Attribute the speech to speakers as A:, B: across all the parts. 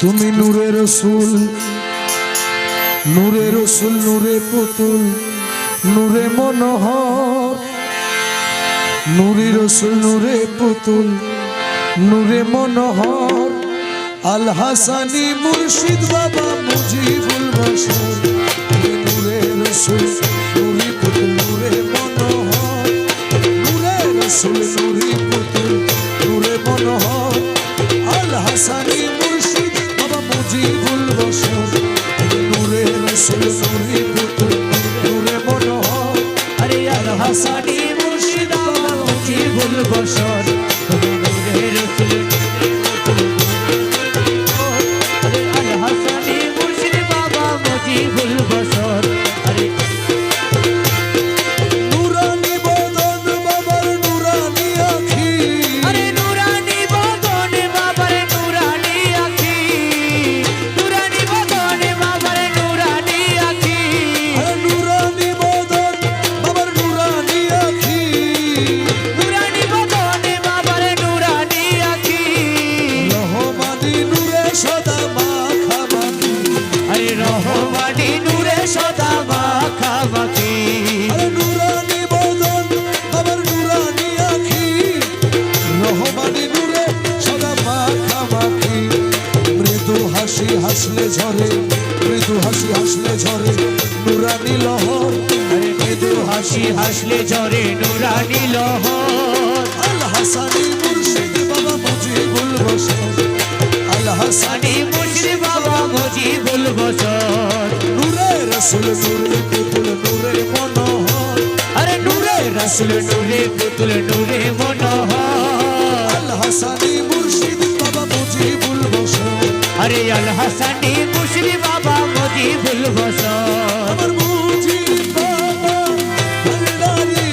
A: তুমি নূরে রসুল, নূরে রসুল, নূরে পুতুল, নূরে মনোহর, নূরে রসুল, নূরে পুতুল, নূরে মনোহর, আল হাসানি মুর্শিদ বাবা মুজিবুল বশর। নূরে রসুল, নূরে পুতুল, নূরে মনোহর, নূরে রসুল, নূরে পুতুল, নূরে মনোহর, আল হাসানি মুর্শিদ বাবা মুজিবুল বশর। নূরে রসুল, নূরে পুতুল, নূরে মনোহর,
B: আরে আল হাসানি মুর্শিদ বাবা মুজিবুল বশর। নূরে রসুল, আরে আল হাসানি মুর্শিদ বাবা মুজিবুল বশর। আরে
A: নুরানি বদন বাবার নুরানি আখি,
B: আরে নুরানি বদন বাবার নুরানি আখি, নুরানি বদন বাবার নুরানি আখি,
A: নুরানি বদন বাবার নুরানি আখি,
B: নুরানি বদন বাবার নুরানি আখি,
A: রহমানি নূরে সদা মাখামাখি,
B: আরে রহমানি নূরে সদা মাখামাখি,
A: নুরানি বদন বাবার নুরানি আখি, রহমানি নূরে সদা মাখামাখি। মৃদু হাসি হাসলে ঝরে, মৃদু হাসি হাসলে ঝরে নুরানি লহর,
B: আরে মৃদু হাসি হাসলে ঝরে নুরানি লহর।
A: আল হাসানি মুর্শিদ বাবা মুজিবুল বশর, আল হাসানি
B: আরে মুর্শিদ বাবা মুজিবুল বশর।
A: নূরে রসুল, নূরে পুতুল, নূরে মনোহর,
B: আরে নূরে রসুল, নূরে পুতুল, নূরে মনোহর,
A: আল হাসানি মুর্শিদ বাবা মুজিবুল বশর।
B: আরে আল হাসানি মুর্শিদ বাবা মুজিবুল বশর।
A: আমার মুজিব বাবা ভান্ডারি,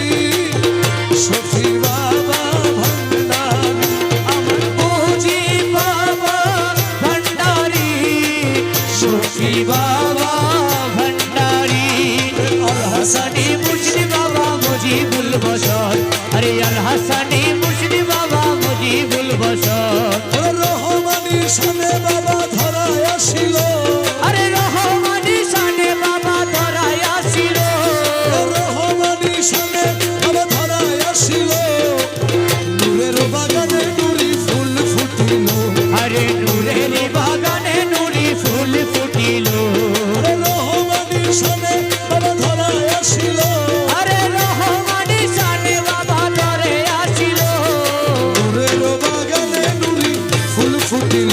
A: শফি বাবা ভান্ডারি,
B: আমার মুজিব বাবা ভান্ডারি, শফি বাবা ভান্ডারি, আল হাসানি মুর্শিদ বাবা মুজিবুল বশর। আরে আল হাসানি মুর্শিদ বাবা মুজিবুল বশর।
A: রহমানি শানে বাবা ধরায় আসিল,
B: আরে রহমানি শানে বাবা ধরায় আসিল,
A: রহমানি শানে বাবা ধরায় আসিল, নূরের বাগানে নুরি ফুল ফুটিল,
B: আরে নূরের বাগানে নুরি ফুল ফুটিল,
A: রহমানি শানে বাবা ধরায় আসিল,
B: আরে রহমানি শানে বাবা ধরে আসিল,
A: নূরের বাগানে নুরি ফুল ফুটিল।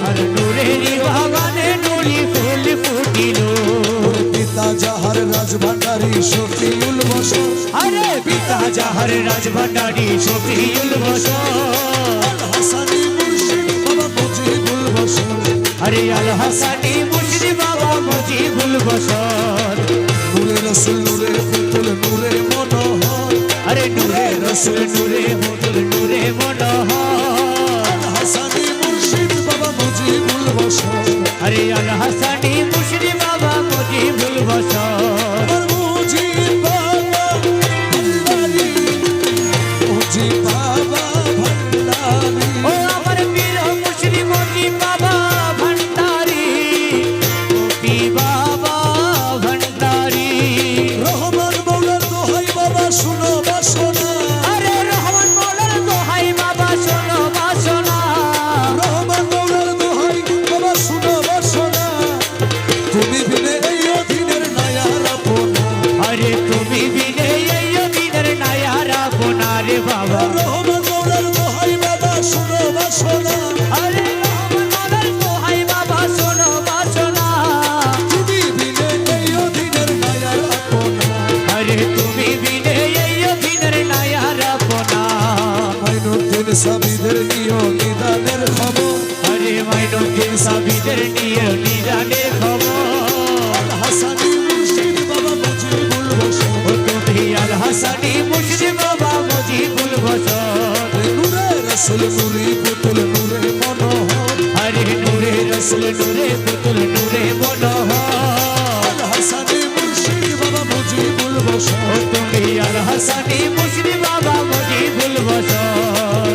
B: আর নূরের বাগানে নুরি ফুল ফুটিল।
A: পিতা যাহার রাজভান্ডারী শফিউল বশর,
B: আরে পিতা যাহার রাজভান্ডারী শফিউল বশর,
A: আল হাসানি মুর্শিদ বাবা মুজিবুল বশর।
B: আরে আল হাসানি মুর্শিদ বাবা মুজিবুল বশর।
A: নূরে রসুল, নূরে পুতুল, নূরে মনোহর,
B: আরে নূরে রসুল, নূরে পুতুল, নূরে মনোহর,
A: আল হাসানি মুর্শিদ বাবা মুজিবুল বশর।
B: আরে আল হাসানি মুর্শিদ বাবা মুজিবুল বশর।
A: আমার মুজিব বাবা ভান্ডারি, মুজিব বাবা ভান্ডারি,
B: ও আমার বীর মুর্শিদ মুজিব বাবা ভান্ডারি, মুক্তি বাবা ভান্ডারি,
A: রহমান মৌলার দোহাই বাবা শুনো বাসনা,
B: আরে রহমান মৌলার দোহাই বাবা শোনো বাসনা,
A: রহমান মৌলার দোহাই বাবা শুনো বাসনা। তুমি বিনে এই অধীনের নায়ার আপনা,
B: আরে তুমি বিনে এই দিনের নায়ারা বোনারে বাবা,
A: রহমান মৌলার দোহাই বাবা শুনো বাসনা।
B: আরে রহমান মৌলার দোহাই বাবা শোনো বাসনা,
A: তুমি বিনে এই অধীনের নায়ার আপনা,
B: আরে তুমি বিনে এই দিনের নায়ারা বোনা।
A: মাইনুদ্দিন সাবিদের নিয় নিদানের খবর,
B: আরে মাইনুদ্দিন সাবিদের নিয়ে নিদানের খবর,
A: আল হাসানি মুর্শিদ বাবা মুজিবুল বশর।
B: ও তুমি আল হাসানি মুর্শিদ বাবা মুজিবুল বশর।
A: নূরে রসুল, নূরে পুতুল, নূরে মনোহর,
B: আরে নূরে রসুল, নূরে পুতুল, নূরে মনোহর,
A: আল হাসানি মুর্শিদ বাবা মুজিবুল বশর।
B: ও তুমি আল হাসানি মুর্শিদ বাবা মুজিবুল বশর।